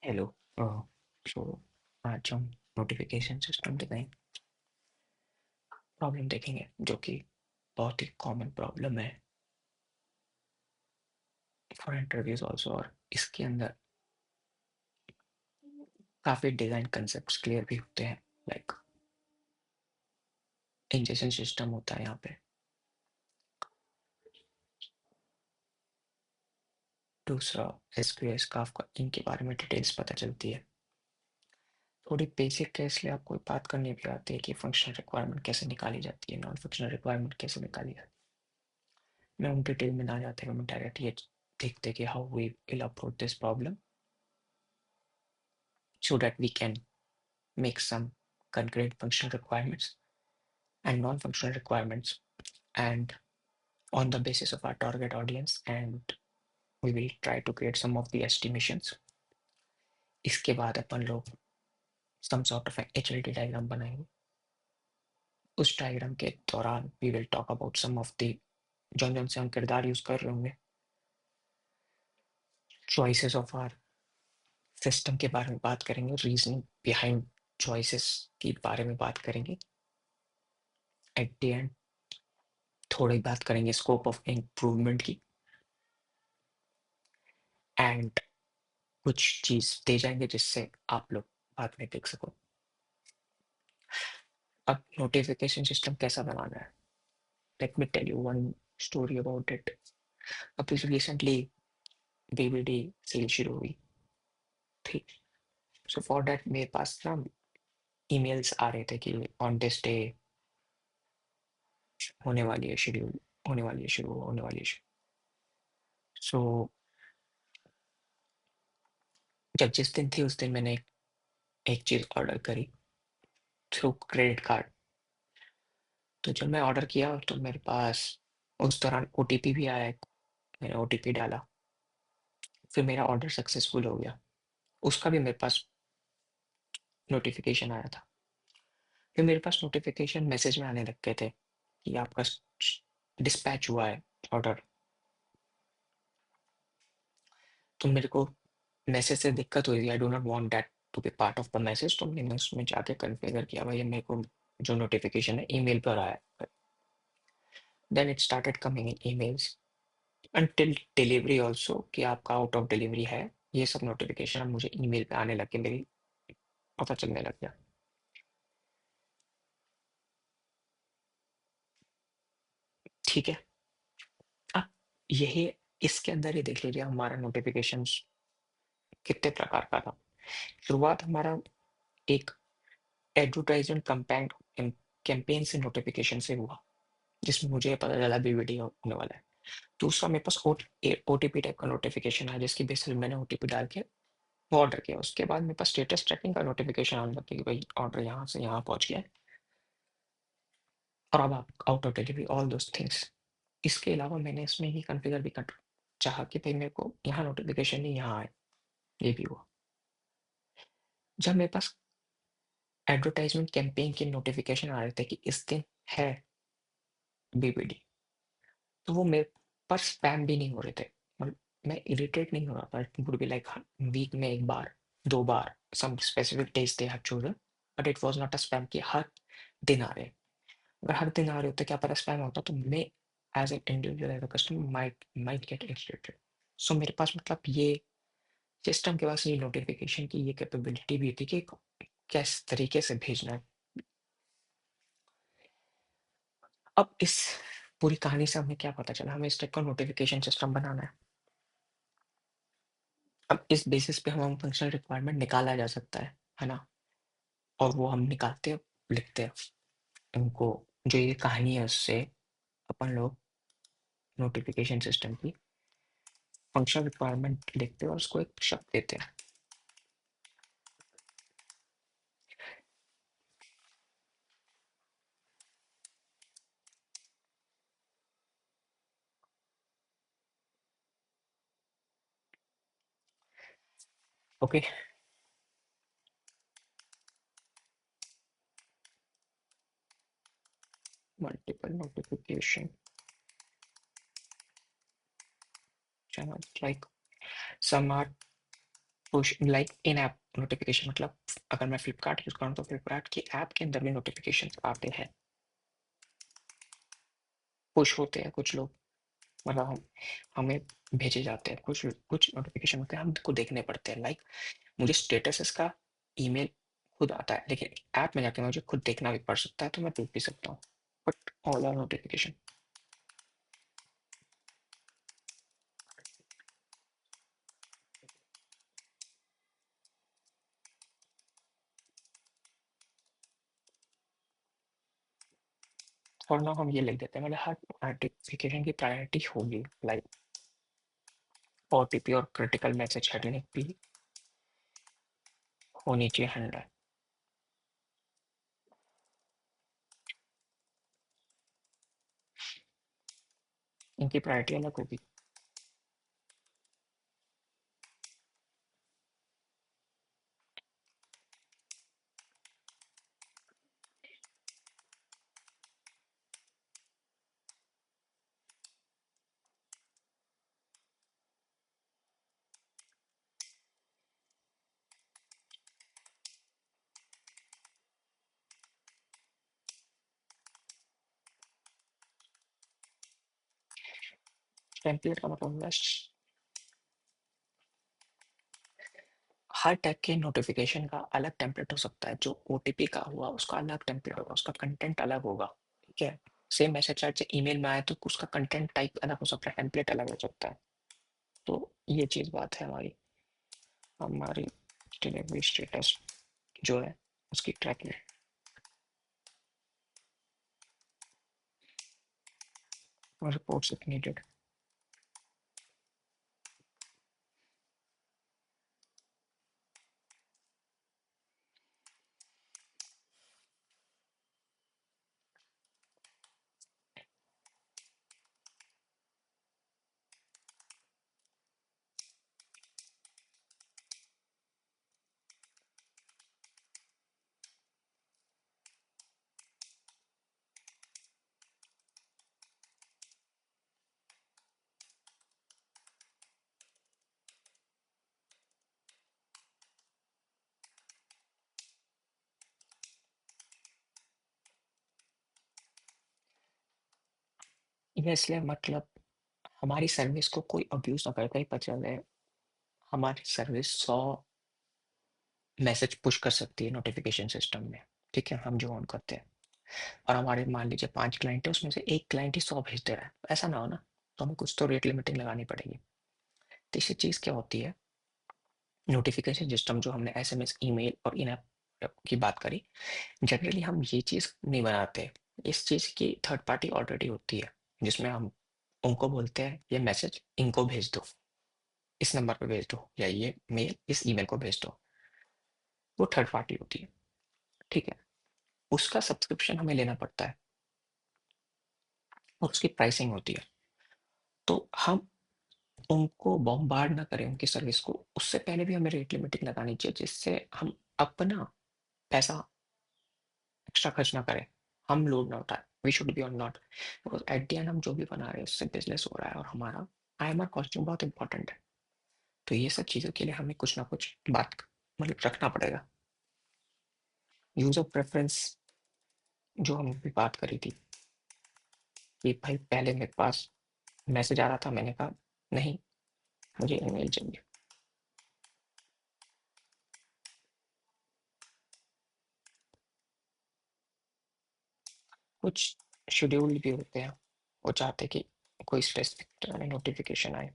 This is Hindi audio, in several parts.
हेलो। सो आज हम नोटिफिकेशन सिस्टम डिज़ाइन प्रॉब्लम देखेंगे जो कि बहुत ही कॉमन प्रॉब्लम है फॉर इंटरव्यूज ऑल्सो। और इसके अंदर काफ़ी डिज़ाइन कंसेप्ट क्लियर भी होते हैं, लाइक इंजेक्शन सिस्टम होता है यहाँ पे। दूसरा एसक्यूएस काफका, इनके बारे में डिटेल्स पता चलती है। थोड़ी बेसिक के इसलिए आपको बात करनी भी आती है कि फंक्शनल रिक्वायरमेंट कैसे निकाली जाती है, नॉन फंक्शनल रिक्वायरमेंट कैसे निकाली जाती है। मैं उन डिटेल में ना जाते हुए मैं डायरेक्ट ये देखते कि how we will approach this problem so that we can make some concrete functional requirements and non-functional requirements, and on the basis of our target audience, and we will try to create some of the estimations. इसके बाद अपन लोग some sort of an HLD diagram बनाएंगे। उस डायग्राम के दौरान we will talk about some of the जौन जौन से हम किरदार यूज कर रहे होंगे, choices of our सिस्टम के बारे में बात करेंगे, रीजनिंग बिहाइंड चॉइसेस के बारे में बात करेंगे। एट द एंड थोड़ी बात करेंगे स्कोप ऑफ इम्प्रूवमेंट की, एंड कुछ चीज दे जाएंगे जिससे आप लोग बाद में देख सको। अब नोटिफिकेशन सिस्टम कैसा बनाना है, let me tell you one story about it. अभी रिसेंटली बीबीडी सेल शुरू हुई थी। सो फॉर दैट मेरे पास ना ईमेल्स आ रहे थे कि ऑन दिस डे होने वाली है शेड्यूल, होने वाली है शुरू, होने वाली है। सो जब जिस दिन थी उस दिन मैंने एक चीज ऑर्डर करी थ्रू क्रेडिट कार्ड। तो जब मैं ऑर्डर किया तो मेरे पास उस दौरान ओटीपी भी आया। मैंने ओटीपी डाला, फिर मेरा ऑर्डर सक्सेसफुल हो गया। उसका भी मेरे पास नोटिफिकेशन आया था। फिर मेरे पास नोटिफिकेशन मैसेज में आने लग गए थे कि आपका डिस्पैच हुआ है ऑर्डर। तो मेरे को मैसेज से दिक्कत हुई थी, I do not want that to be part of the message. तो मैंने उसमें जाके कन्फिगर किया भाई मेरे को जो नोटिफिकेशन है ईमेल पर आया है। Then it started coming in emails until delivery also कि आपका आउट ऑफ डिलीवरी है। ये सब नोटिफिकेशन अब मुझे ईमेल पे आने लग के मेरी पता चलने लग गया। ठीक है। अब यही इसके अंदर ही देख लीजिए हमारा नोटिफिकेशंस कितने प्रकार का था। शुरुआत हमारा एक एडवर्टाइजमेंट कैंपेन कैंपेन से नोटिफिकेशन से हुआ, जिसमें मुझे पता चला बीवीडी होने वाला है। दूसरा मेरे पास ओटीपी टाइप का नोटिफिकेशन आया, जिसकी बेसिस पे मैंने ओटीपी डाल के वो ऑर्डर किया। उसके बाद मेरे पास स्टेटस ट्रैकिंग का नोटिफिकेशन आने लग गया कि भाई ऑर्डर यहाँ से यहाँ पहुँच गया है और अब आप out of delivery, all those things. इसके अलावा मैंने इसमें ही कॉन्फ़िगर भी कर चाहा कि भाई मेरे को यहाँ नोटिफिकेशन नहीं यहाँ आए। ये भी हुआ। जब मेरे पास एडवर्टाइजमेंट कैंपेन के नोटिफिकेशन आ रहे थे कि इस दिन है बीबीडी, तो वो मेरे पर स्पैम भी नहीं हो रहे थे। मतलब मैं इरिटेट नहीं हो रहा था। It would be like week में एक बार, दो बार, some specific days they have chosen, but it was not a spam कि हर दिन आ रहे हैं। अगर हर दिन आ रहे होते, क्या पता स्पैम होता, तो मैं as an individual as a customer might get irritated. So मेरे पास मतलब ये सिस्टम के पास ये नोटिफिकेशन की ये कैपेबिलिटी भी थी कि किस तरीके से भेजना है। अब इस पूरी कहानी से हमें क्या पता चला, हमें इस टाइप का नोटिफिकेशन सिस्टम बनाना है। अब इस बेसिस पे हम फंक्शनल रिक्वायरमेंट निकाला जा सकता है ना। और वो हम निकालते हैं, लिखते हैं उनको। जो ये कहानी है उससे अपन लोग नोटिफिकेशन सिस्टम की फंक्शनल रिक्वायरमेंट लिखते हैं और उसको एक शब्द देते हैं। Okay. Multiple notification channels, like some are push like in app notification, मतलब अगर मैं फ्लिपकार्ट यूज करूँ तो फ्लिपकार्ट की ऐप के अंदर भी नोटिफिकेशन आते हैं, पुश होते हैं कुछ लोग, मतलब हमें भेजे जाते हैं कुछ कुछ नोटिफिकेशन होते हैं, हमको देखने पड़ते हैं। लाइक मुझे स्टेटस का ईमेल खुद आता है, लेकिन ऐप में जाके मुझे खुद देखना भी पड़ सकता है, तो मैं देख भी सकता हूँ, बट ऑल आर नोटिफिकेशन। और ना हम ये लिख देते हैं, मतलब हर नोटिफिकेशन की प्रायोरिटी होगी, लाइक ओटीपी और क्रिटिकल मैसेज हैंडलिंग भी होनी चाहिए हैंडल, इनकी प्रायोरिटी अलग होगी। टेम्पलेट का मतलब होगा हर टाइप के नोटिफिकेशन का अलग टेम्पलेट हो सकता है, जो ओटीपी का हुआ उसका अलग टेम्पलेट होगा, उसका कंटेंट अलग होगा, ठीक है। सेम मैसेज चार्ट से ईमेल में आए तो उसका कंटेंट टाइप अलग हो सकता है, टेम्पलेट अलग हो सकता है। तो ये चीज़ बात है हमारी हमारी डिलीवरी स्टेटस जो है उसकी ट्रैकिंग। Reports if needed. ये इसलिए मतलब हमारी सर्विस को कोई अब्यूज ना करे, कहीं पता चले हमारी सर्विस 100 मैसेज पुश कर सकती है नोटिफिकेशन सिस्टम में, ठीक है, हम जो ऑन करते हैं, और हमारे मान लीजिए 5 क्लाइंट है, उसमें से एक क्लाइंट ही 100 भेज दे रहा है, ऐसा ना हो ना, तो हमें कुछ तो रेट लिमिटिंग लगानी पड़ेगी। तीसरी चीज़ क्या होती है, नोटिफिकेशन सिस्टम जो हमने एसएमएस, ईमेल और इन ऐप की बात करी, जनरली हम ये चीज़ नहीं बनाते, इस चीज़ की थर्ड पार्टी ऑलरेडी होती है, जिसमें हम उनको बोलते हैं ये मैसेज इनको भेज दो, इस नंबर पे भेज दो, या ये मेल इस ईमेल को भेज दो, वो थर्ड पार्टी होती है, ठीक है। उसका सब्सक्रिप्शन हमें लेना पड़ता है और उसकी प्राइसिंग होती है, तो हम उनको बॉम्बार्ड ना करें उनकी सर्विस को, उससे पहले भी हमें रेट लिमिटिंग लगानी चाहिए, जिससे हम अपना पैसा एक्स्ट्रा खर्च ना करें, हम लोड ना उठाए, we should be on not, because at the end हम जो भी बना रहे हैं उससे बिजनेस हो रहा है, और हमारा आईएमआर कॉस्टिंग बहुत इंपॉर्टेंट है। तो ये सब चीज़ों के लिए हमें कुछ ना कुछ बात मतलब रखना पड़ेगा। यूजर प्रेफरेंस जो हमने भी बात करी थी कि भाई पहले मेरे पास मैसेज आ रहा था, मैंने कहा नहीं, मुझे ईमेल चाहिए। कुछ शेड्यूल भी होते हैं, वो चाहते कि कोई स्पेसिफिक नोटिफिकेशन आए,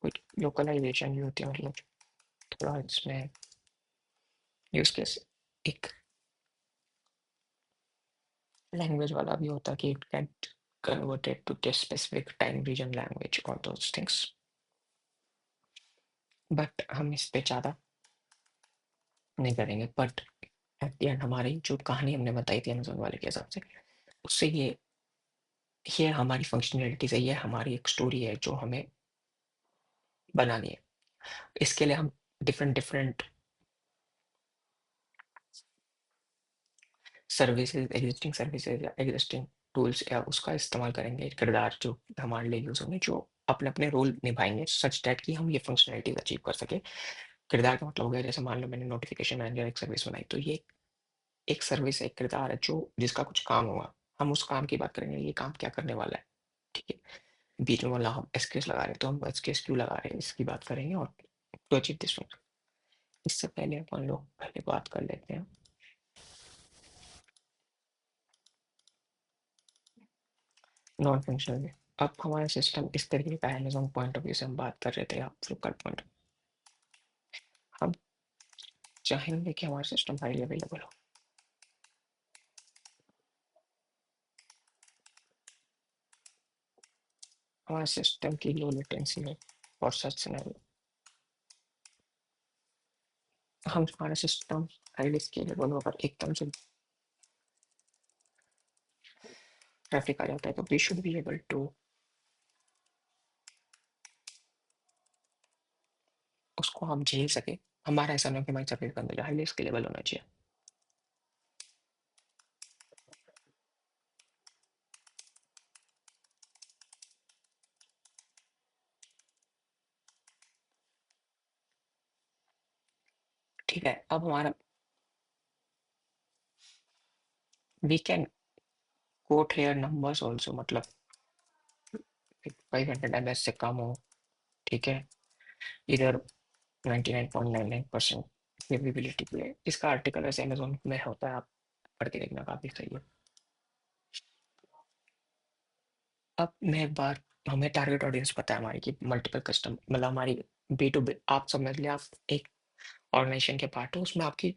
कुछ लोकलाइजेशन भी होती है, मतलब थोड़ा इसमें यूज केस एक लैंग्वेज वाला भी होता है कि it can converted to this specific time region language और दोस थिंग्स, बट हम इस पे ज़्यादा नहीं करेंगे। बट एट द एंड हमारी जो कहानी हमने बताई थी अमेजोन वाले के हिसाब से, उससे ये हमारी फंक्शनैलिटीज़ है, ये हमारी एक स्टोरी है जो हमें बनानी है। इसके लिए हम different different services, existing services या एग्जिस्टिंग टूल्स या उसका इस्तेमाल करेंगे, किरदार जो हमारे लिए यूज़ होंगे, जो अपने अपने रोल निभाएंगे सच दैट कि हम ये फंक्शनैलिटीज अचीव कर सके। किरदार का मतलब हो गया, जैसे मान लो मैंने नोटिफिकेशन मैनेजर एक सर्विस बनाई, तो ये एक सर्विस है, एक किरदार है जो जिसका कुछ काम होगा। हम उस काम की बात करेंगे, ये काम क्या करने वाला है, ठीक है। बीच में बोला हम एसकेएस लगा रहे हैं, तो हम एसकेएस क्यों लगा रहे हैं इसकी बात करेंगे, और टू अचीव दिस फंक्शन। इससे पहले अपन लोग पहले बात कर लेते हैं नॉन फंक्शनल में। अब हमारा सिस्टम इस तरीके का है, एमेजॉन पॉइंट ऑफ व्यू से हम बात कर रहे थे, या फ्लिपकार्ट पॉइंट। हम चाहेंगे कि हमारा सिस्टम हाईली अवेलेबल हो। हमारे सिस्टम की लो लेटेंसी है और सच सिनेरियो। हम हमारा सिस्टम हाईली स्केलेबल हो, अगर एकदम से ट्रैफिक आ जाता है तो we should be able to उसको हम झेल सके। हमारा ऐसा ना हो कि हमारी सर्विस बंद हो जाए, हाईली स्केलेबल होना चाहिए। ठीक है, अब हमारा we can quote here numbers also, मतलब 500 ms से कम हो, ठीक है। इधर 99.99% फेवरेबिलिटी पे इसका आर्टिकल वैसे अमेजोन में होता है, आप पढ़ के देखना, काफ़ी सही है। अब मैं एक बार, हमें टारगेट ऑडियंस पता है हमारी कि मल्टीपल कस्टम, मतलब हमारी बी टू बी, आप समझ लिया, आप एक ऑर्गेनाइजेशन के पार्ट हो, उसमें आपकी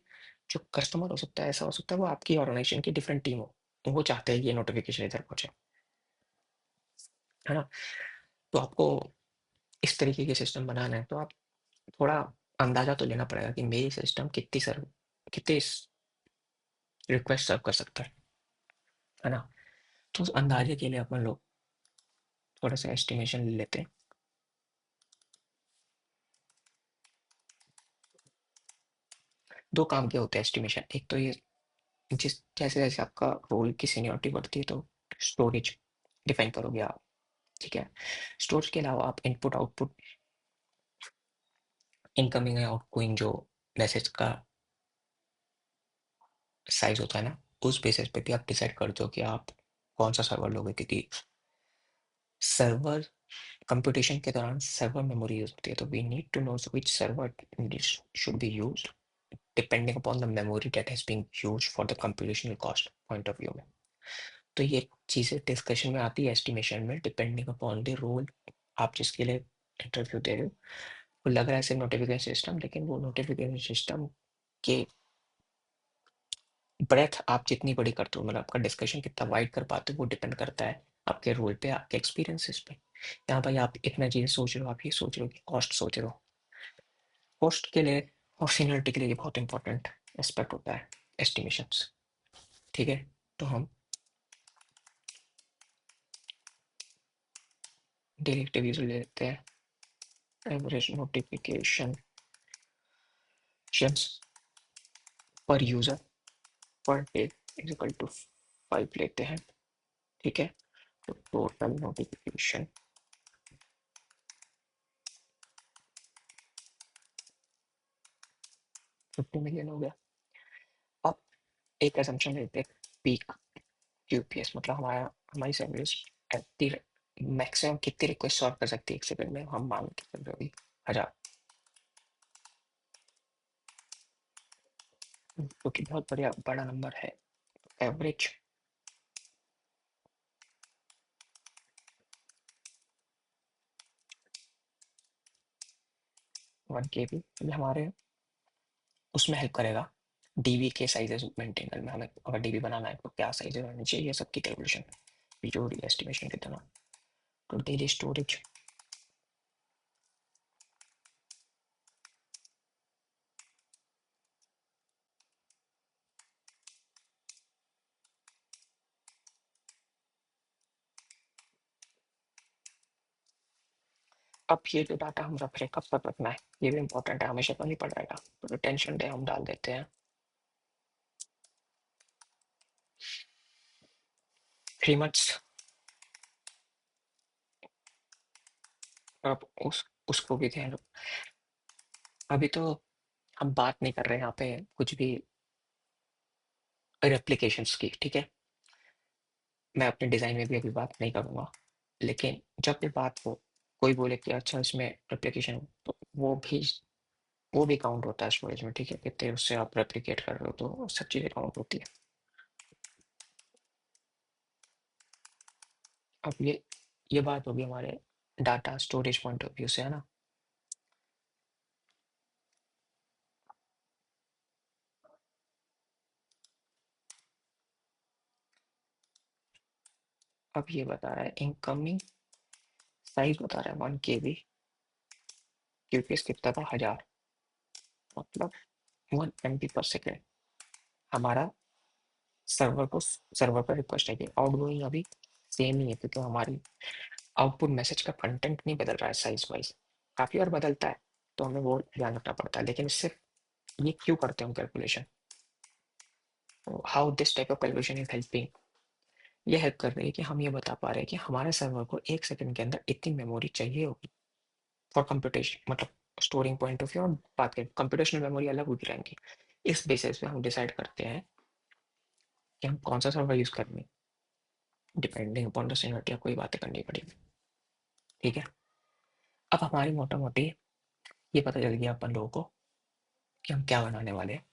जो कस्टमर हो सकता है, ऐसा हो सकता है वो आपकी ऑर्गेनाइजेशन की डिफरेंट टीम हो, वो चाहते हैं कि ये नोटिफिकेशन इधर पहुंचे, है ना। तो आपको इस तरीके के सिस्टम बनाना है, तो आप थोड़ा अंदाजा तो लेना पड़ेगा कि मेरी सिस्टम कितनी रिक्वेस्ट सर्व कर सकता है ना। तो उस अंदाजे के लिए अपन लोग थोड़ा सा एस्टिमेशन ले लेते हैं। दो काम के होते हैं एस्टिमेशन, एक तो ये जिस जैसे जैसे आपका रोल की सीनियरिटी बढ़ती है तो स्टोरेज डिफाइन करोगे आप, ठीक है। स्टोरेज के अलावा आप इनपुट आउटपुट, इनकमिंग या आउटगोइंग जो मैसेज का साइज होता है ना, उस बेसिस पे भी आप डिसाइड करते हो कि आप कौन सा सर्वर लोगे, क्योंकि सर्वर कंप्यूटेशन के दौरान सर्वर मेमोरी यूज होती है, तो we need to know which server should be used depending upon the memory that has been used for the computational cost point of view में। तो ये चीज़ें डिस्कशन में आती है एस्टिमेशन में, डिपेंडिंग अपॉन द रोल आप जिसके लिए इंटरव्यू दे रहे हो। वो लग रहा है सिर्फ नोटिफिकेशन सिस्टम, लेकिन वो नोटिफिकेशन सिस्टम के ब्रेथ आप जितनी बड़ी करते हो, मतलब आपका डिस्कशन कितना वाइड कर पाते हो, वो डिपेंड करता है आपके रोल पे, आपके एक्सपीरियंसेस पे। यहाँ भाई आप इतना चीज़ें सोच रहे हो, आप ये सोच रहे हो कि कॉस्ट सोच रहे हो, कॉस्ट के लिए और सीनियरिटी के लिए ये बहुत इंपॉर्टेंट एस्पेक्ट होता है एस्टिमेशंस, ठीक है। तो हम डेली एक्टिविटीज ले लेते हैं। Average notification per user per day is equal to 5 लेते हैं, ठीक है। तो टोटल नोटिफिकेशन 50 मिलियन हो गया। अब एक assumption लेते हैं, पीक यूपीएस, मतलब हमारी सर्विस एट्टी मैक्सिमम कितनी रिक्वेस्ट सॉल्व कर सकती है एक सेकंड में, हम मान के चल रहे हो अभी 1000, जो कि बहुत बढ़िया बड़ा नंबर है। एवरेज 1 KB हमारे उसमें हेल्प करेगा डीबी के साइजेस मेंटेन करने में। हमें अगर डीबी बनाना है तो क्या साइजेस होनी चाहिए, ये सबकी कैलकुलेशन जो एस्टिमेशन के तरह। तो डेली स्टोरेज अब ये जो डाटा हम रख रहे हैं कब तक रखना है, ये भी इंपॉर्टेंट है, हमेशा तो नहीं पड़ रहेगा। तो रिटेंशन डे हम डाल देते हैं 3 मंथ्स। आप उसको भी ध्यान रखो। अभी तो हम बात नहीं कर रहे हैं यहाँ पे कुछ भी रेप्लिकेशंस की, ठीक है? मैं अपने डिज़ाइन में भी अभी बात नहीं करूँगा। लेकिन जब भी बात हो, कोई बोले कि अच्छा इसमें रेप्लिकेशन, तो वो भी काउंट होता है स्टोरेज में, ठीक है? कितने उससे आप रेप्लिकेट कर रहे हो, तो सब चीज़ें काउंट होती है। अब ये बात होगी हमारे data storage point of view से, है ना? अब ये बता रहा है इनकमिंग साइज बता रहा है 1 KB, क्यूपीएस कितना था 1000, मतलब 1 MB/सेकेंड हमारा सर्वर पर रिक्वेस्ट है कि आउटगोइंग अभी सेम ही है, क्योंकि हमारी आउटपुट मैसेज का कंटेंट नहीं बदल रहा है साइज वाइज, काफ़ी बार बदलता है, तो हमें वो ध्यान रखना पड़ता है। लेकिन इससे ये क्यों करते हैं हम calculation, how this type of calculation is helping, ये हेल्प कर रही है कि हम ये बता पा रहे हैं कि हमारे सर्वर को 1 सेकंड के अंदर इतनी मेमोरी चाहिए होगी फॉर कंप्यूटेशन, मतलब स्टोरिंग पॉइंट ऑफ व्यू। और बात करें कंप्यूटेशनल मेमोरी अलग होगी रहेंगी, इस बेसिस पे हम डिसाइड करते हैं कि हम कौन सा सर्वर यूज़ करेंगे, डिपेंडिंग अपॉन द सिनेरियो या कोई बातें करनी पड़ेगी, ठीक है? अब हमारी मोटा मोटी ये पता चल गया अपन लोगों को कि हम क्या बनाने वाले हैं,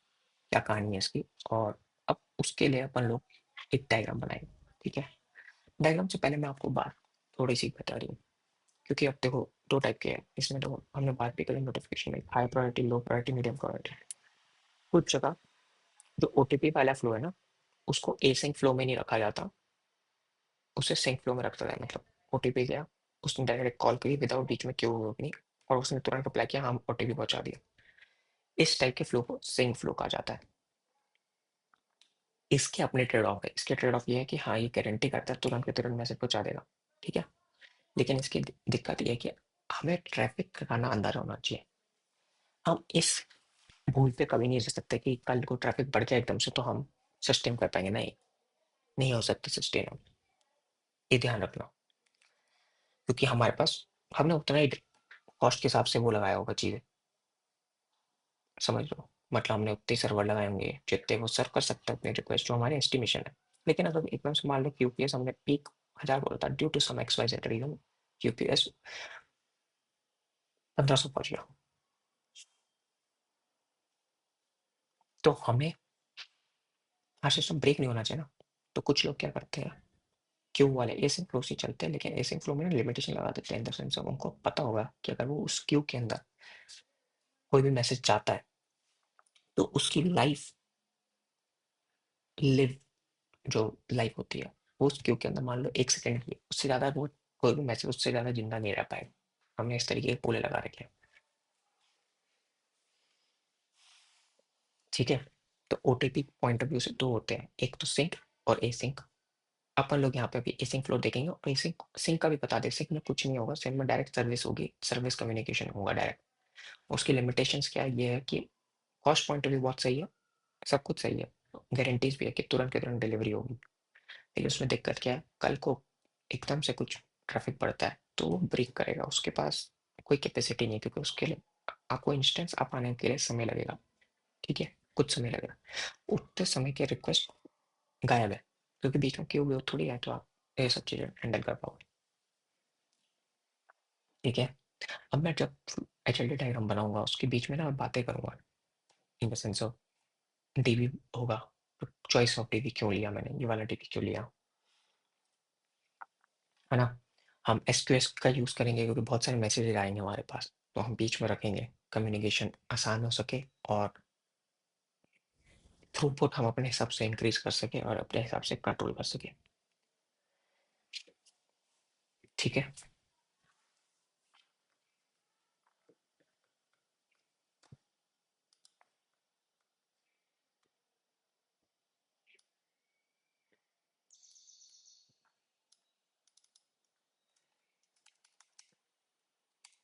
क्या कहानी है इसकी। और अब उसके लिए अपन लोग एक डायग्राम बनाएंगे, ठीक है? डायग्राम से पहले मैं आपको बात थोड़ी सी बता रही हूँ, क्योंकि अब देखो दो टाइप के हैं इसमें, तो हमने बात भी करी नोटिफिकेशन में, high priority, low priority, medium priority. कुछ जगह जो ओटीपी वाला फ्लो है ना, उसको एसिंक फ्लो में नहीं रखा जाता, उसे सिंक फ्लो में रखता है। मतलब ओटीपी गया, उसने डायरेक्ट कॉल करी विदाउट बीच में क्यों नहीं, और उसने तुरंत रिप्लाई किया हाँ ओटीपी पहुंचा दिया। इस टाइप के फ्लो को सिंक फ्लो कहा जाता है। इसके अपने ट्रेड ऑफ है, इसके ट्रेड ऑफ ये है कि हाँ ये गारंटी करता है तुरंत के तुरंत मैसेज पहुंचा देगा, ठीक है? लेकिन इसकी दिक्कत ये है कि हमें ट्रैफिक का ना अंदाजा होना चाहिए। हम इस भूल पे कभी नहीं रह सकते कि कल को ट्रैफिक बढ़ जाए एकदम से तो हम सस्टेन कर पाएंगे, नहीं, नहीं हो सकता सस्टेन। ये ध्यान रखना, क्योंकि हमारे पास हमने उतना ही कॉस्ट के हिसाब से वो लगाया होगा चीज़ें, समझ लो। मतलब हमने उतने सर्वर लगाए होंगे जितने वो सर्व कर सकते हैं अपने रिक्वेस्ट, जो हमारे एस्टिमेशन है। लेकिन अगर एकदम से मान लो क्यूपीएस हमने पीक 1000 बोला था, due to some X Y Z reason QPS 1500 पहुंच गया, तो हमें हर सिस्टम ब्रेक नहीं होना चाहिए ना। तो कुछ लोग क्या करते हैं, क्यू वाले एसिंक फ्लो से चलते हैं, लेकिन एसिंक फ्लो में लिमिटेशन लगा देते हैं, इन द सेंस ऑफ उनको पता होगा कि अगर वो उस क्यू के अंदर कोई भी मैसेज चाहता है तो उसकी लाइफ लिव जो लाइफ होती है वो उस क्यू के अंदर मान लो 1 सेकंड की, उससे ज़्यादा वो कोई भी मैसेज उससे ज़्यादा जिंदा नहीं रह पाएगा। हमने इस तरीके के पोले लगा रखे हैं, ठीक है? तो ओटीपी पॉइंट ऑफ व्यू से दो होते हैं, एक तो सिंक और ए सिंक। अपन लोग यहाँ पे अभी ए सिंक फ्लो देखेंगे, और ए सिंक सिंक का भी बता दें, सिंक में कुछ नहीं होगा, सिंक में डायरेक्ट सर्विस होगी, सर्विस कम्युनिकेशन होगा डायरेक्ट। उसकी लिमिटेशंस क्या है, ये है कि कॉस्ट पॉइंट ऑफ व्यू बहुत सही है, सब कुछ सही है, गारंटीज भी है कि तुरंत के तुरंत डिलीवरी होगी। लेकिन उसमें दिक्कत क्या है, कल को एकदम से कुछ ट्रैफिक बढ़ता है तो वो ब्रेक करेगा, उसके पास कोई कैपेसिटी नहीं है, क्योंकि उसके लिए आपको इंस्टेंस अप आने के लिए समय लगेगा, ठीक है? कुछ समय लगेगा, उतने समय के रिक्वेस्ट गायब है, क्योंकि बीच में क्यों थोड़ी है, तो आप ये सब चीज़ें हैंडल कर पाओगे, ठीक है? अब मैं जब HLD डायग्राम बनाऊंगा उसके बीच में ना मैं बातें करूंगा, इन द सेंस ऑफ डीबी होगा, तो चॉइस ऑफ डीबी क्यों लिया मैंने, ये वाला डीबी क्यों लिया, है ना? हम एसक्यूएस का यूज़ करेंगे क्योंकि बहुत सारे मैसेजेस आएंगे हमारे पास, तो हम बीच में रखेंगे, कम्युनिकेशन आसान हो सके और थ्रूपुट हम अपने हिसाब से इंक्रीज कर सके और अपने हिसाब से कंट्रोल कर सके, ठीक है?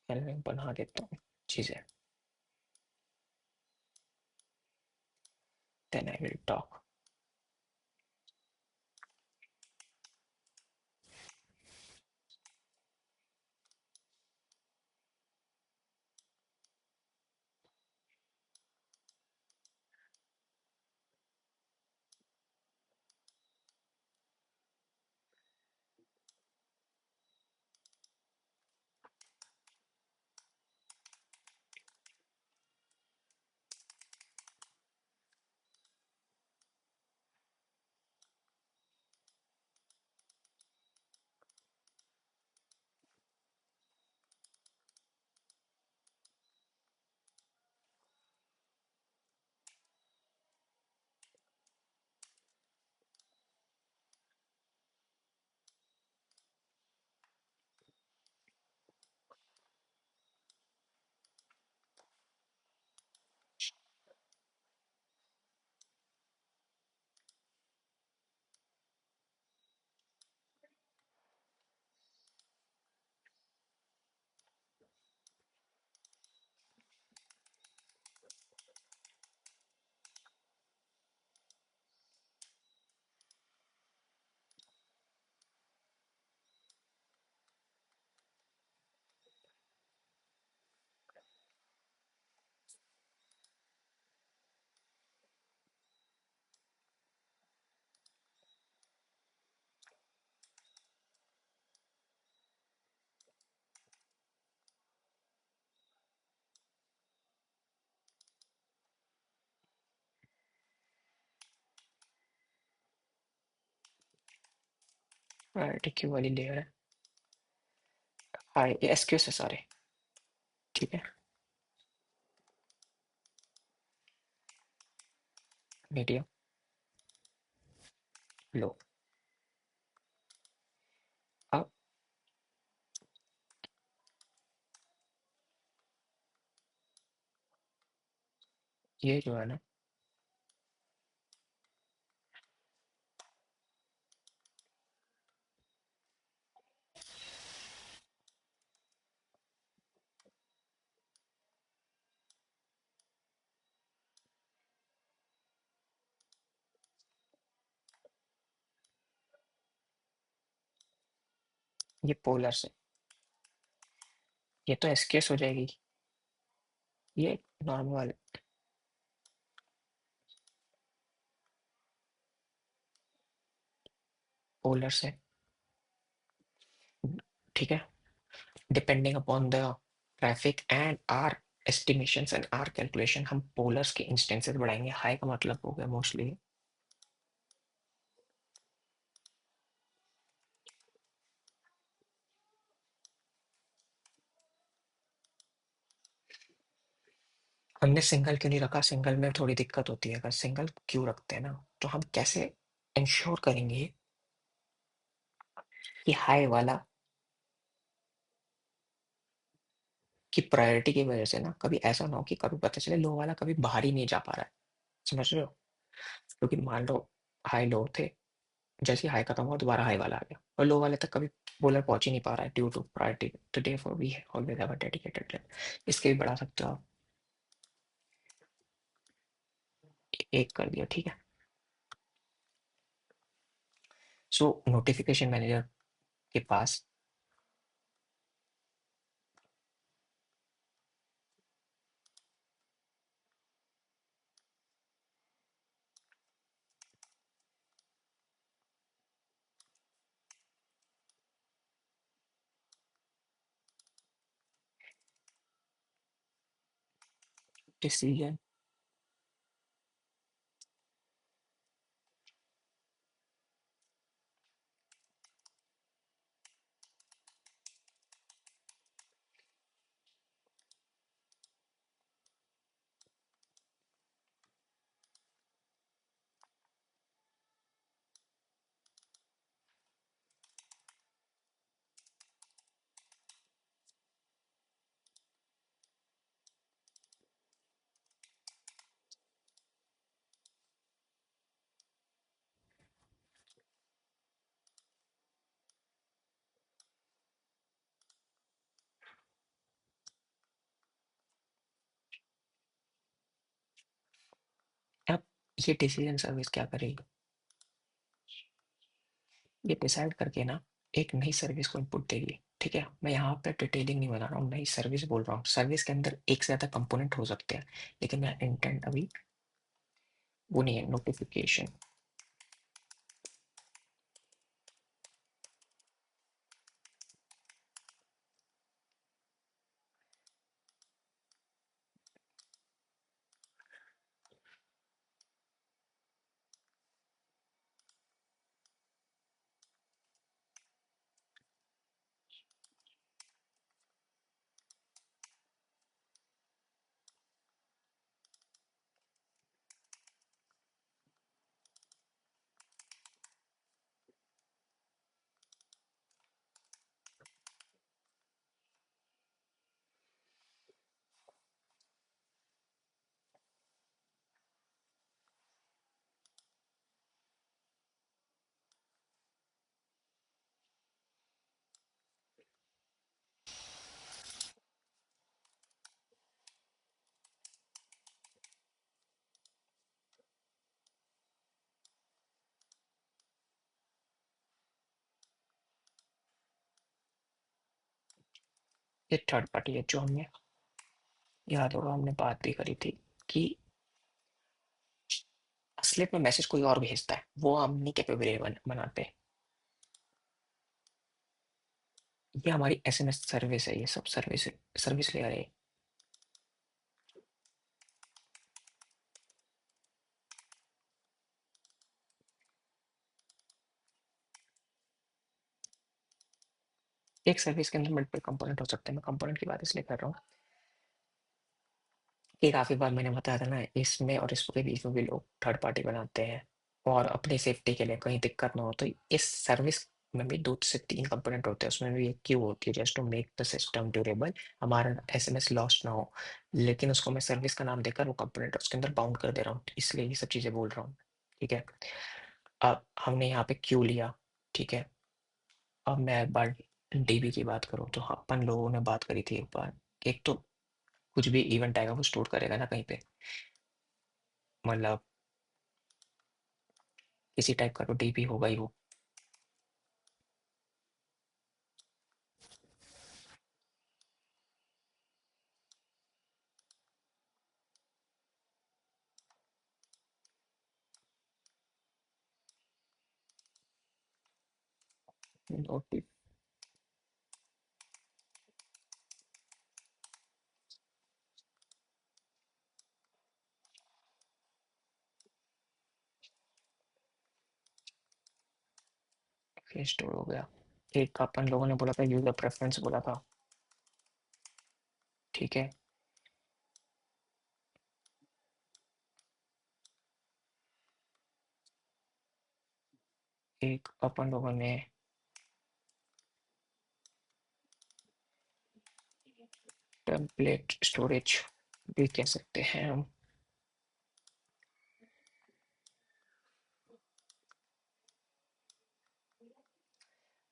पहले मैं बना देता हूँ चीज़ें, then I will talk. Priority queue वाली लेयर है। हाँ ये एसक्यूएस है सारे, ठीक है। Medium, low. अब ये जो है ना, ये पोलर से, ये तो एसक्यूएस हो जाएगी। ये नॉर्मल, पोलर से, ठीक है। Depending upon the traffic and our estimations and our calculation, हम पोलर्स के इंस्टेंसेस बढ़ाएंगे। हाई का मतलब हो गया मोस्टली, हमने सिंगल क्यों नहीं रखा, सिंगल में थोड़ी दिक्कत होती है। अगर सिंगल क्यों रखते हैं ना, तो हम कैसे इंश्योर करेंगे कि हाई वाला की प्रायोरिटी की वजह से ना कभी ऐसा ना हो कि कभी पता चले लो वाला कभी बाहर ही नहीं जा पा रहा है। समझ रहे हो? क्योंकि मान लो हाई लो थे, जैसे ही हाई खत्म हुआ दोबारा हाई वाला आ गया और लो वाले तक कभी बोलर पहुंच ही नहीं पा रहा है ड्यू टू प्रायोरिटी। तो therefore we always have a dedicated link. इसके भी बढ़ा सकते हो आप, एक कर दिया, ठीक है। सो नोटिफिकेशन मैनेजर के पास डिसीजन, अब ये डिसीजन सर्विस क्या करेगी, ये डिसाइड करके ना एक नई सर्विस को इनपुट देगी, ठीक है। मैं यहाँ पे डिटेलिंग नहीं बना रहा हूँ, नई सर्विस बोल रहा हूँ। सर्विस के अंदर एक से ज्यादा कंपोनेंट हो सकते हैं, लेकिन मेरा इंटेंट अभी वो नहीं है। नोटिफिकेशन, ये थर्ड पार्टी है जो हमने, याद होगा हमने बात भी करी थी कि स्लिप में मैसेज कोई और भेजता है, वो हम नहीं कैपेबल बनाते। ये हमारी एसएमएस सर्विस है, ये सब सर्विस सर्विस लेयर है। एक सर्विस के अंदर मल्टीपल कंपोनेंट हो सकते हैं। मैं कंपोनेंट की बात इसलिए कर रहा हूँ कि काफ़ी बार मैंने बताया था ना, इसमें और इसके बीच में भी लोग थर्ड पार्टी बनाते हैं और अपनी सेफ्टी के लिए कहीं दिक्कत ना हो, तो इस सर्विस में भी 2 से 3 कंपोनेंट होते हैं। उसमें भी एक क्यू होती है just to make the system durable, हमारा एसएमएस लॉस्ट ना हो। लेकिन उसको मैं सर्विस का नाम देकर वो कंपोनेंट उसके अंदर बाउंड कर दे रहा हूँ, इसलिए ये सब चीज़ें बोल रहा हूँ। ठीक है? अब हमने यहाँ पे क्यू लिया, ठीक है? अब मैं एक बार डीबी की बात करूँ तो अपन लोगों ने बात करी थी एक बार, एक तो कुछ भी इवेंट आएगा वो स्टोर करेगा ना कहीं पे, मतलब किसी टाइप का तो डीबी होगा ही वो। स्टोर हो गया। एक अपन लोगों ने बोला था यूजर प्रेफरेंस बोला था, ठीक है? एक अपन लोगों ने टेम्पलेट स्टोरेज भी कह सकते हैं हम।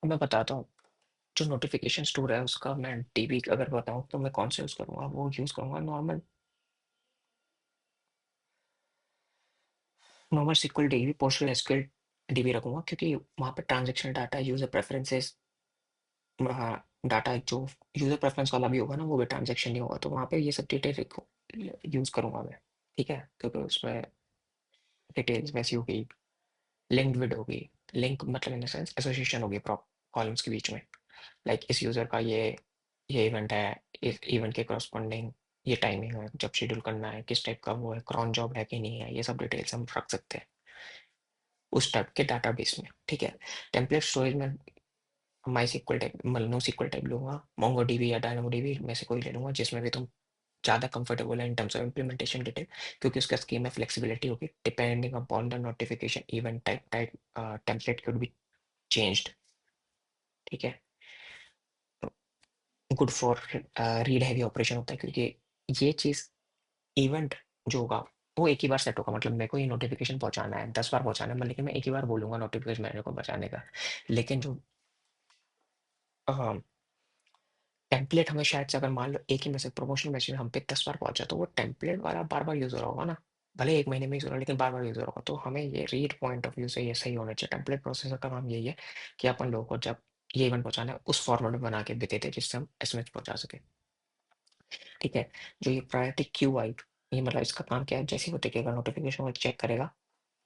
अब मैं बताता हूँ, जो नोटिफिकेशन स्टोर है उसका मैं डीबी अगर बताऊँ तो मैं कौन सा यूज़ करूँगा, वो यूज़ करूँगा normal normal SQL dB, postal SQL dB रखूँगा, क्योंकि वहाँ पे ट्रांज़ैक्शनल डाटा, यूज़र प्रेफ़रेंसेस, हाँ, डाटा जो यूज़र प्रेफ़रेंस वाला भी होगा ना, वो भी ट्रांज़ैक्शन ही होगा, तो वहाँ पे ये सब डिटेल यूज़ करूँगा मैं, ठीक है? क्योंकि उसमें डिटेल्स वैसी हो गई, लिंक्ड विद हो गई, लिंक मतलब इन द सेंस एसोसिएशन हो गई प्रॉप कॉलम्स के बीच में, लाइक इस यूज़र का ये इवेंट है, इस इवेंट के करस्पॉन्डिंग ये टाइमिंग है, जब शेड्यूल करना है, किस टाइप का वो है, क्रॉन जॉब है कि नहीं है, ये सब डिटेल्स हम रख सकते हैं उस टाइप के डाटाबेस में, ठीक है? टेम्पलेट स्टोरेज में माई SQL टाइप, मतलब नो SQL टाइप लूँगा, मोंगोडीबी या डायनामोडीबी में से कोई ले लूँगा जिसमें भी तुम ज़्यादा कंफर्टेबल है इन टर्म्स ऑफ इम्प्लीमेंटेशन डिटेल, क्योंकि उसका स्कीम में फ्लेक्सिबिलिटी होगी depending upon the notification event type template could be changed, ठीक है? Good for read heavy operation होता है, क्योंकि ये चीज़ इवेंट जो होगा वो एक ही बार सेट होगा, मतलब मेरे को ये नोटिफिकेशन पहुंचाना है 10 बार पहुंचाना है, लेकिन मैं एक ही बार बोलूंगा नोटिफिकेशन मैनेजर को बचाने का। लेकिन जो टेम्पलेट हमें शायद से अगर मान लो एक ही मैसेज, प्रमोशन मैसेज हम पे 10 बार पहुंचा, तो वो टेम्पलेट वाला बार बार यूज हो रहा होगा ना, भले एक महीने में यूज हो रहा है लेकिन बार बार यूज हो रहा होगा, तो हमें ये रीड पॉइंट ऑफ व्यू से ये सही होना चाहिए। टेम्पलेट प्रोसेसर का काम यही है कि अपन लोगों को जब ये इवेंट पहुंचाना है उस फॉर्मेट में बना के भी देते जिससे हम एसएमएस पहुंचा सके, ठीक है? जो ये प्रायोरिटी क्यू आई, ये मतलब इसका काम क्या है, जैसे ही वो देखेगा नोटिफिकेशन वो चेक करेगा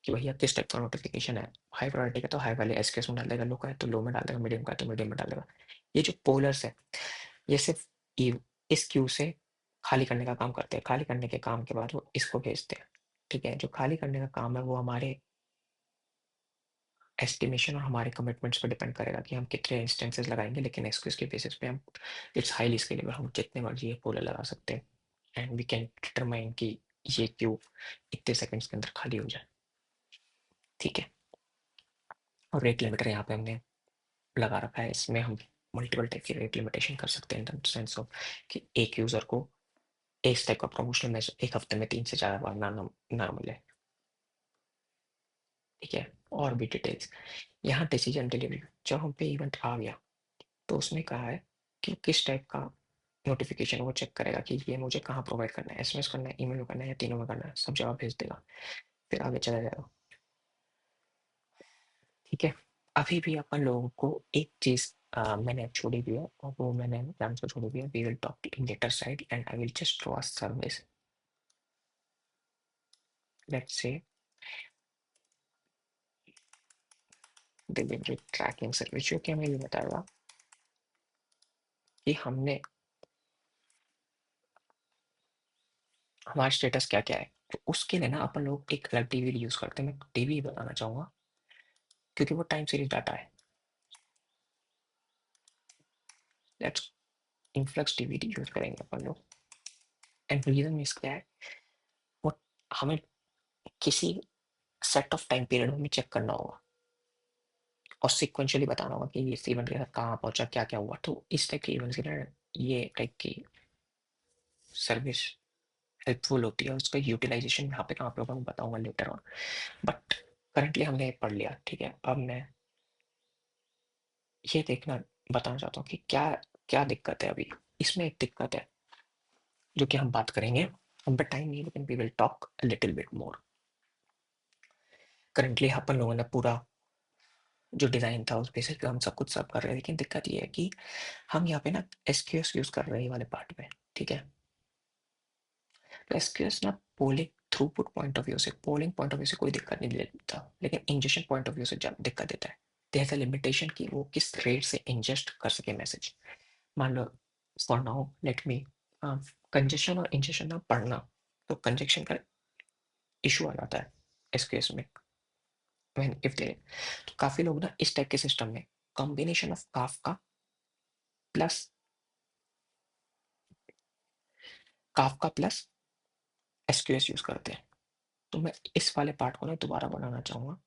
कि भैया किस टाइप का नोटिफिकेशन है, हाई प्रायोरिटी का तो हाई वाले एसकेएस में डाल देगा, लो का है तो लो में डाल देगा, मीडियम का है तो मीडियम में डाल देगा। ये जो पोलर्स है ये सिर्फ इस क्यू से खाली करने का काम करते हैं, खाली करने के काम के बाद वो इसको भेजते हैं, ठीक है? जो खाली करने का काम है वो हमारे एस्टिमेशन और हमारे कमिटमेंट्स पर डिपेंड करेगा कि हम कितने इंस्टेंसेस लगाएंगे, लेकिन एक्सक्यूज के बेसिस पे हम इट्स हाईली स्केलेबल, हम जितने मर्जी ये पोलर लगा सकते हैं एंड वी कैन डिटरमाइन कि ये क्यू इतने सेकंड्स के अंदर खाली हो जाए, ठीक है? और रेट लिमिटर यहाँ पे हमने लगा रखा है, इसमें हम मल्टीपल टाइप की रेट लिमिटेशन कर सकते हैं इन द सेंस ऑफ कि एक यूज़र को इस टाइप का प्रमोशनल मैसेज एक हफ्ते में 3 से 4 बार ना मिले, ठीक है? और भी डिटेल्स यहाँ, डिसीजन डिलीवरी, जब हम पे इवेंट आ गया तो उसने कहा है कि किस टाइप का नोटिफिकेशन वो चेक करेगा कि ये मुझे कहाँ प्रोवाइड करना है, एसएमएस करना है, ईमेल में करना है या तीनों में करना है, सब जवाब भेज देगा, फिर आगे चला जाएगा, ठीक है? अभी भी अपन लोगों को एक चीज़ मैंने छोड़ी भी है और वो मैंने ध्यान से छोड़ी भी है, we will talk in later side and I will just draw a service, let's say delivery tracking service, जो कि हमें ये बताएगा कि हमने हमारा स्टेटस क्या क्या है। तो उसके लिए ना अपन लोग एक अलग टीवी यूज़ करते हैं, मैं टीवी बताना चाहूँगा क्योंकि वो टाइम सीरीज डाटा है। लेट्स इन्फ्लक्स डीबीडी यूज करेंगे अपन लोग। एंड रीजन इस क्या है, वो हमें किसी सेट ऑफ टाइम पीरियड में चेक करना होगा और सिक्वेंशियली बताना होगा कि ये इवेंट के साथ कहाँ पहुंचा, क्या क्या हुआ। तो इस टाइप के इवेंट्स के लिए ये टाइप की सर्विस हेल्पफुल होती है। उसका यूटिलाइजेशन यहाँ पे कहाँ पे होगा मैं बताऊंगा लेटर ऑन, बट करंटली हमने ये पढ़ लिया, ठीक है। अब मैं ये देखना बताना चाहता हूँ कि क्या क्या दिक्कत है अभी इसमें। एक दिक्कत है जो कि हम बात करेंगे, बट टाइम नहीं, लेकिन we will talk little bit more. Currently अपन लोगों ने पूरा जो डिज़ाइन था उस बेसिस पे हम सब कुछ सब कर रहे हैं, लेकिन दिक्कत ये है कि हम यहाँ पे ना एसक्यूएस यूज़ कर रहे हैं ये वाले पार्ट में, ठीक है। तो एसक्यूएस ना polling throughput point of view से, पोलिंग पॉइंट ऑफ व्यू से कोई दिक्कत नहीं देता, लेकिन इंजेक्शन पॉइंट ऑफ व्यू से दिक्कत देता है। देयर लिमिटेशन कि वो किस रेट से इंजेस्ट कर सके मैसेज। मान लो for now let me, congestion और इंजेक्शन ना पढ़ना, तो कंजेक्शन का इशू आ जाता है एसक्यूएस में व्हेन इफ देयर। तो काफ़ी लोग ना इस टाइप के सिस्टम में combination of Kafka plus Kafka plus SQS use करते हैं। तो मैं इस वाले पार्ट को ना दोबारा बनाना चाहूंगा।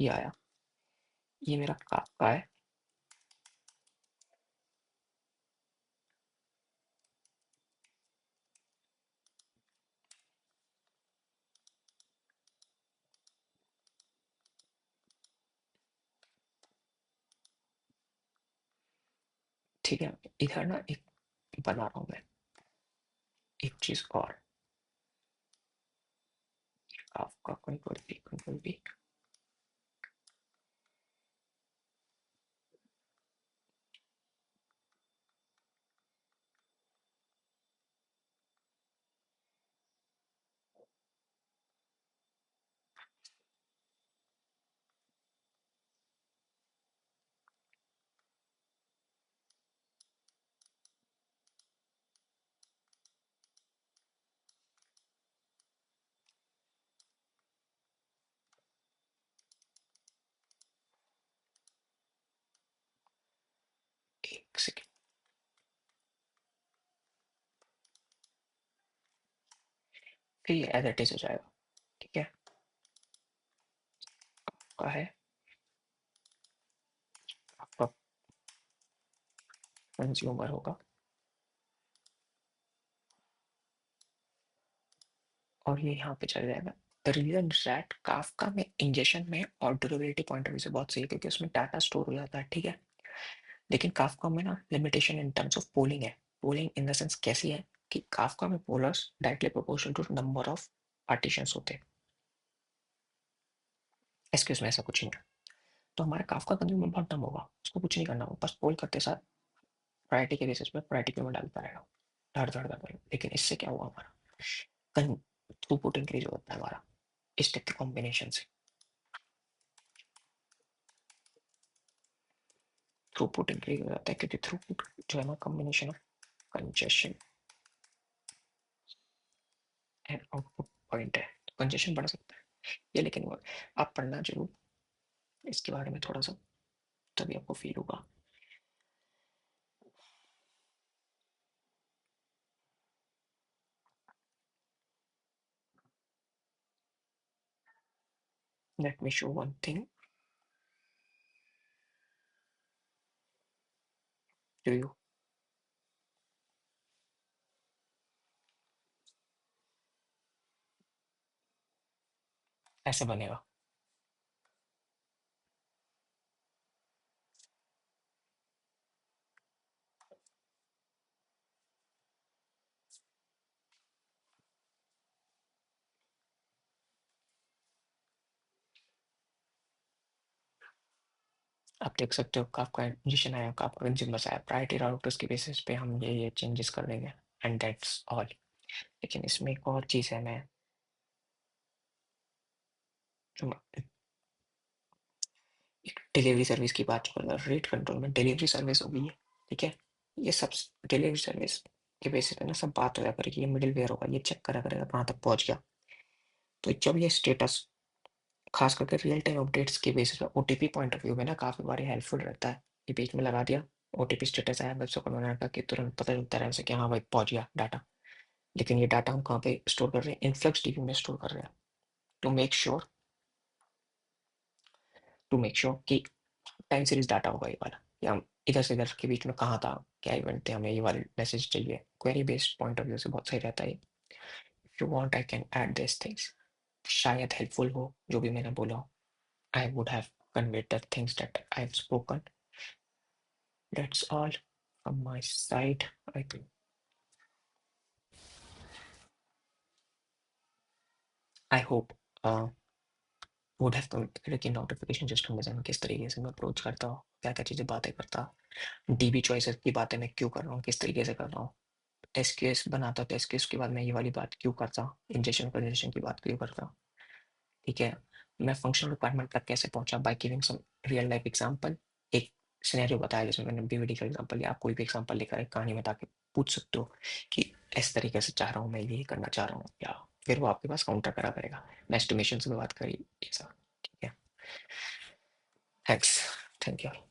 ये आया, ये मेरा काफका है। ठीक है, इधर ना एक बना रहा हूं मैं एक चीज और, काफका कंट्रोल बी। एक सेकेंड, फिर ये एज इट इज हो जाएगा, ठीक है। का है आपका कंज्यूमर होगा, और ये यहाँ पे चल जाएगा। द रीजन दैट काफका में इंजेक्शन में और ड्यूरेबिलिटी पॉइंट ऑफ व्यू से बहुत सही है, क्योंकि उसमें डाटा स्टोर हो जाता है, ठीक है। लेकिन काफका में ना limitation in terms of polling है। पोलिंग इन द सेंस कैसी है कि काफका में pollers directly proportional to number of partitions होते हैं, एसक्यूज में ऐसा कुछ नहीं है। तो हमारा काफका कंज्यूमर बहुत डम होगा, उसको कुछ नहीं करना होगा, बस पोल करते साथ प्रायोरिटी के बेसिस पे प्रायोरिटी क्यों में डालता रहेगा, धड़ धड़ धड़। लेकिन इससे क्या हुआ, हमारा कन थ्रूपुट इंक्रीज होता है हमारा इस टाइप के कॉम्बिनेशन से। थ्रूपुट इंक्रीज हो जाता है क्योंकि थ्रूपुट जो है ना combination of congestion and output point है। तो कंजेशन बढ़ सकता है ये, लेकिन वो आप पढ़ना जरूर इसके बारे में थोड़ा सा, तभी आपको फील होगा। Let me show one thing to you. ऐसे बनेगा। आप देख सकते हो आपका इंजेक्शन आया, आपका कंज्यूमर्स आया, प्रायोरिटी राउटर्स के बेसिस पे हम ये चेंजेस कर देंगे एंड दैट्स ऑल। लेकिन इसमें एक और चीज़ है, मैं जो एक डिलीवरी सर्विस की बात कर रहा हूँ, रेट कंट्रोल में डिलीवरी सर्विस होगी ये, ठीक है। ये सब डिलीवरी सर्विस के बेसिस पे ना सब बात होया करेगी, ये मिडिल वेयर होगा, ये चेक करा करेगा कहाँ तक पहुँच गया। तो जब ये स्टेटस खास करके रियल टाइम अपडेट्स के बेसिस पे ओटीपी पॉइंट ऑफ व्यू में ना काफ़ी बार हेल्पफुल रहता है। ये बीच में लगा दिया, ओटीपी स्टेटस आया, वेब सर्वर बनाने का कि तुरंत पता चलता है उसे कि हाँ भाई पहुँच गया डाटा। लेकिन ये डाटा हम कहाँ पे स्टोर कर रहे हैं? इन्फ्लक्स डीबी में स्टोर कर रहे हैं। टू मेक श्योर कि टाइम सीरीज डाटा होगा ये वाला, या हम इधर से इधर के बीच में कहाँ था, क्या इवेंट थे, हमें ये वाले मैसेज चाहिए। Query based point of view से बहुत सही रहता है। If you want I can add this things, शायद हेल्पफुल हो जो भी मैंने बोला। I would have conveyed the things that I have spoken. That's all from my side I think. I hope would have communicated की नोटिफिकेशन सिस्टम में से मैं किस तरीके से मैं अप्रोच करता हूँ, क्या क्या चीज़ें बातें करता, डीबी चॉइसेस की बातें मैं क्यों कर रहा हूँ, किस तरीके से कर रहा हूँ, एसक्यूएस बनाता तो एसक्यूएस के बाद मैं ये वाली बात क्यों करता, इंजेक्शन कंजेशन की बात क्यों करता। ठीक है, मैं फंक्शनल रिक्वायरमेंट तक कैसे पहुंचा, by giving some real life example. एक सिनेरियो बताया जिसमें मैंने बीवीडी का एग्जांपल, या आप कोई भी एग्जांपल लेकर एक कहानी बता के पूछ सकते हो कि इस तरीके से चाह रहा हूँ, मैं ये करना चाह रहा हूँ, या फिर वो आपके पास काउंटर करा करेगा। मैं एस्टिमेशन से बात करी ये सब। ठीक है, थैंक्स, थैंक यू।